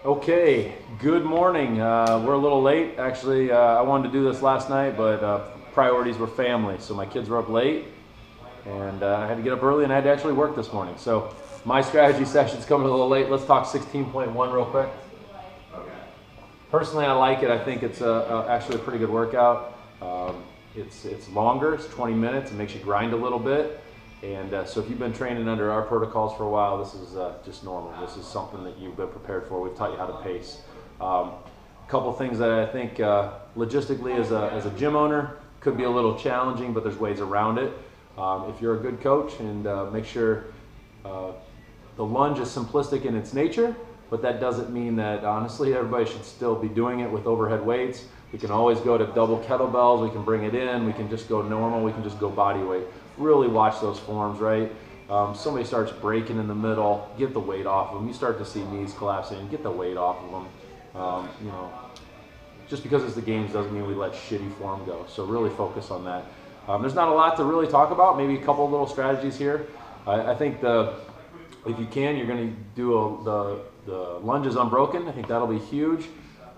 Okay, good morning. We're a little late. Actually, I wanted to do this last night, but priorities were family. So my kids were up late, and I had to get up early, and I had to actually work this morning. So my strategy session's coming a little late. Let's talk 16.1 real quick. Personally, I like it. I think it's actually a pretty good workout. It's longer. It's 20 minutes. It makes you grind a little bit. And so if you've been training under our protocols for a while, this is just normal. This is something that you've been prepared for. We've taught you how to pace. A couple things that I think logistically as a gym owner could be a little challenging, but there's ways around it. If you're a good coach, and make sure the lunge is simplistic in its nature, but that doesn't mean that honestly everybody should still be doing it with overhead weights. We can always go to double kettlebells, we can bring it in, we can just go normal, we can just go body weight. Really watch those forms, right? Somebody starts breaking in the middle, get the weight off of them. You start to see knees collapsing, get the weight off of them. You know, just because it's the games doesn't mean we let shitty form go. So really focus on that. There's not a lot to really talk about, maybe a couple of little strategies here. I think if you can, you're gonna do the lunges unbroken. I think that'll be huge.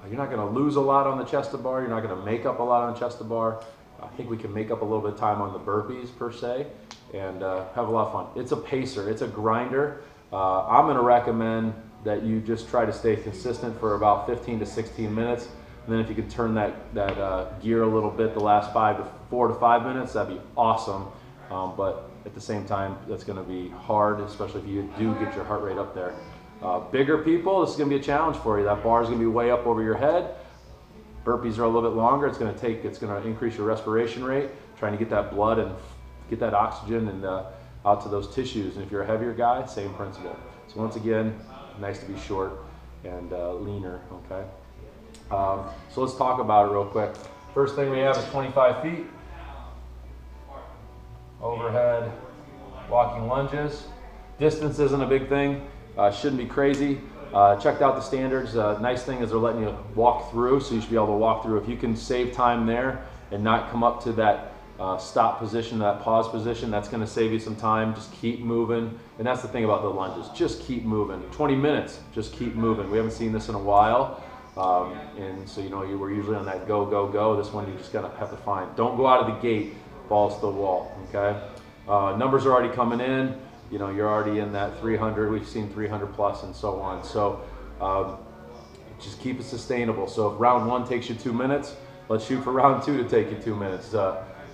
You're not gonna lose a lot on the chest to bar. You're not gonna make up a lot on chest to bar. I think we can make up a little bit of time on the burpees per se, and have a lot of fun. It's a pacer, it's a grinder. I'm gonna recommend that you just try to stay consistent for about 15 to 16 minutes. And then if you could turn that gear a little bit the last 4 to 5 minutes, that'd be awesome. But at the same time, that's gonna be hard, especially if you do get your heart rate up there. Bigger people, this is gonna be a challenge for you. That bar is gonna be way up over your head. Burpees are a little bit longer. It's going to increase your respiration rate, trying to get that blood and get that oxygen and out to those tissues. And if you're a heavier guy, same principle. So once again, nice to be short and leaner. Okay. So let's talk about it real quick. First thing we have is 25 feet overhead walking lunges. Distance isn't a big thing. Shouldn't be crazy. Checked out the standards. Nice thing is they're letting you walk through, so you should be able to walk through. If you can save time there and not come up to that stop position, that pause position, that's going to save you some time. Just keep moving. And that's the thing about the lunges. Just keep moving. 20 minutes, just keep moving. We haven't seen this in a while. And so, we're usually on that go, go, go. This one you just got to have to find. Don't go out of the gate, balls to the wall, okay? Numbers are already coming in. You're already in that 300, we've seen 300 plus and so on. So just keep it sustainable. So if round 1 takes you 2 minutes, let's shoot for round 2 to take you 2 minutes.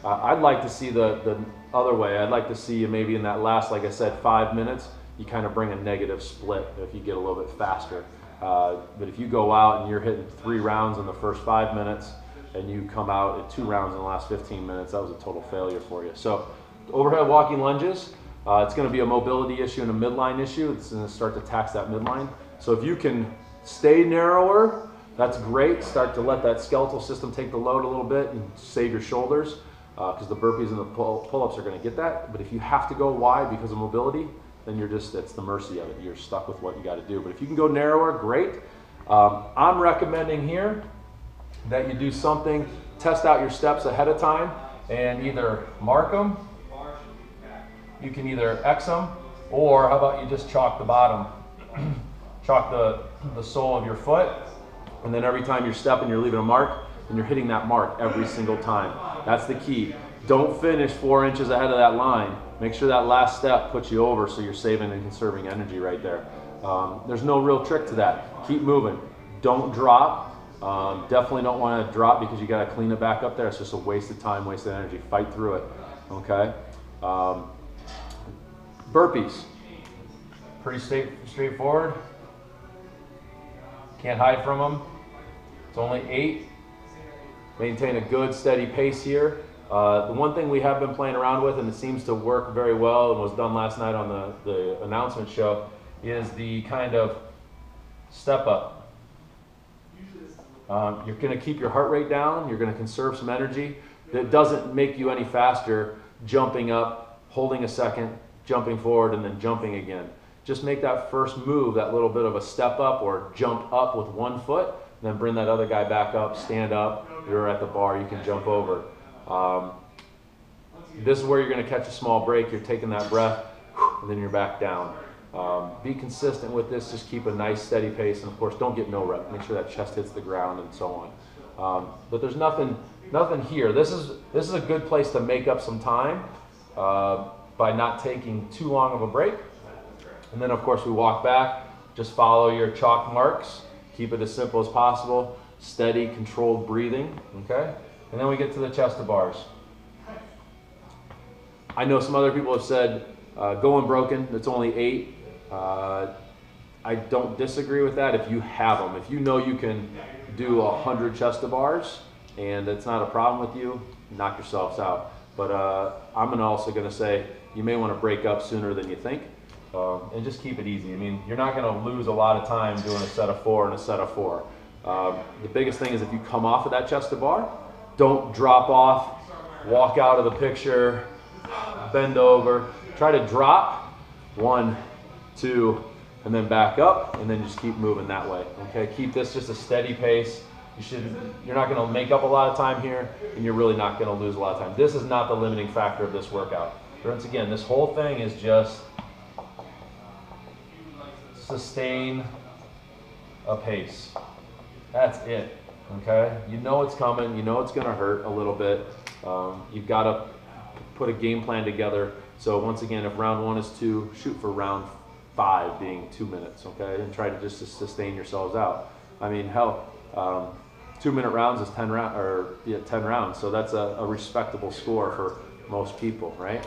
I'd like to see the other way. I'd like to see you maybe in that last, like I said, 5 minutes, you kind of bring a negative split if you get a little bit faster. But if you go out and you're hitting 3 rounds in the first 5 minutes and you come out at 2 rounds in the last 15 minutes, that was a total failure for you. So overhead walking lunges, it's going to be a mobility issue and a midline issue. It's going to start to tax that midline. So if you can stay narrower, that's great. Start to let that skeletal system take the load a little bit and save your shoulders, because the burpees and the pull-ups are going to get that. But if you have to go wide because of mobility, then it's the mercy of it. You're stuck with what you got to do. But if you can go narrower, great. I'm recommending here that you do something, test out your steps ahead of time and either mark them. You can either X them, or how about you just chalk the bottom, chalk the sole of your foot, and then every time you're stepping, you're leaving a mark, and you're hitting that mark every single time. That's the key. Don't finish 4 inches ahead of that line. Make sure that last step puts you over, so you're saving and conserving energy right there. There's no real trick to that. Keep moving. Don't drop. Definitely don't want to drop because you got to clean it back up there. It's just a waste of time, waste of energy. Fight through it. Okay. Burpees, pretty straightforward. Can't hide from them. It's only 8. Maintain a good steady pace here. The one thing we have been playing around with, and it seems to work very well and was done last night on the announcement show, is the kind of step up. You're going to keep your heart rate down. You're going to conserve some energy. That doesn't make you any faster jumping up, holding a second, jumping forward, and then jumping again. Just make that first move, that little bit of a step up or jump up with 1 foot, and then bring that other guy back up, stand up. You're at the bar, you can jump over. This is where you're going to catch a small break. You're taking that breath, and then you're back down. Be consistent with this, just keep a nice steady pace, and of course don't get no rep. Make sure that chest hits the ground and so on. But there's nothing here. This is a good place to make up some time by not taking too long of a break. And then of course we walk back, just follow your chalk marks, keep it as simple as possible, steady, controlled breathing, okay? And then we get to the chest to bars. I know some other people have said, going broken, it's only 8. I don't disagree with that if you have them. If you know you can do 100 chest to bars and it's not a problem with you, knock yourselves out. But I'm also gonna say you may wanna break up sooner than you think. And just keep it easy. I mean, you're not going to lose a lot of time doing a set of 4 and a set of 4. The biggest thing is if you come off of that chest to bar, don't drop off, walk out of the picture, bend over. Try to drop 1, 2, and then back up, and then just keep moving that way. Okay, keep this just a steady pace. You're not going to make up a lot of time here, and you're really not going to lose a lot of time. This is not the limiting factor of this workout. Once again, this whole thing is just sustain a pace. That's it, okay? You know it's coming, you know it's gonna hurt a little bit. You've gotta put a game plan together. So once again, if round 1 is 2, shoot for round 5 being 2 minutes, okay? And try to just sustain yourselves out. I mean, hell, 2-minute rounds is 10 rounds, so that's a respectable score for most people, right?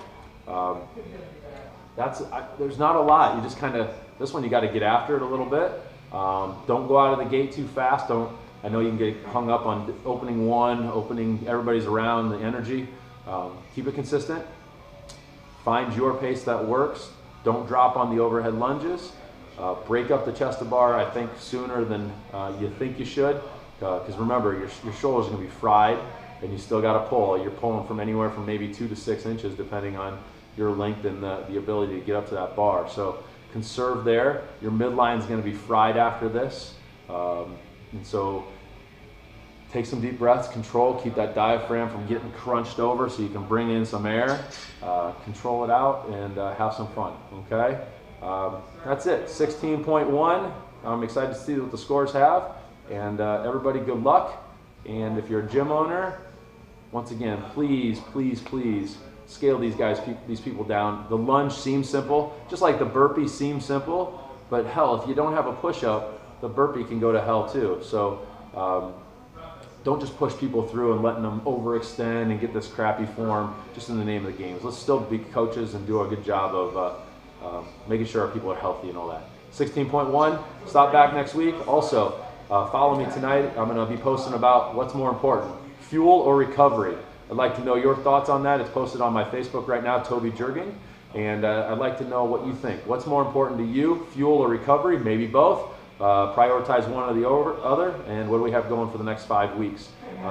There's not a lot. You just kind of, this one you got to get after it a little bit. Don't go out of the gate too fast. I know you can get hung up on opening 1, everybody's around, the energy. Keep it consistent. Find your pace that works. Don't drop on the overhead lunges. Break up the chest to bar, I think, sooner than you think you should. Because remember, your shoulders are going to be fried, and you still got to pull. You're pulling from anywhere from maybe 2 to 6 inches, depending on your length and the ability to get up to that bar. So conserve there. Your midline is going to be fried after this. And so take some deep breaths, control, keep that diaphragm from getting crunched over so you can bring in some air, control it out, and have some fun, okay? That's it, 16.1. I'm excited to see what the scores have. And everybody, good luck. And if you're a gym owner, once again, please, please, please scale these people down. The lunge seems simple, just like the burpee seems simple, but hell, if you don't have a push-up, the burpee can go to hell too. So don't just push people through and letting them overextend and get this crappy form just in the name of the games. Let's still be coaches and do a good job of making sure our people are healthy and all that. 16.1, stop back next week. Also, follow me tonight. I'm going to be posting about what's more important, fuel or recovery. I'd like to know your thoughts on that. It's posted on my Facebook right now, Toby Jurgen. And I'd like to know what you think. What's more important to you, fuel or recovery? Maybe both. Prioritize one or the other. And what do we have going for the next 5 weeks?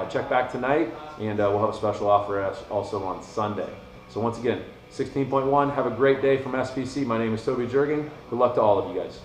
Check back tonight, and we'll have a special offer also on Sunday. So once again, 16.1, have a great day from SPC. My name is Toby Jurgen. Good luck to all of you guys.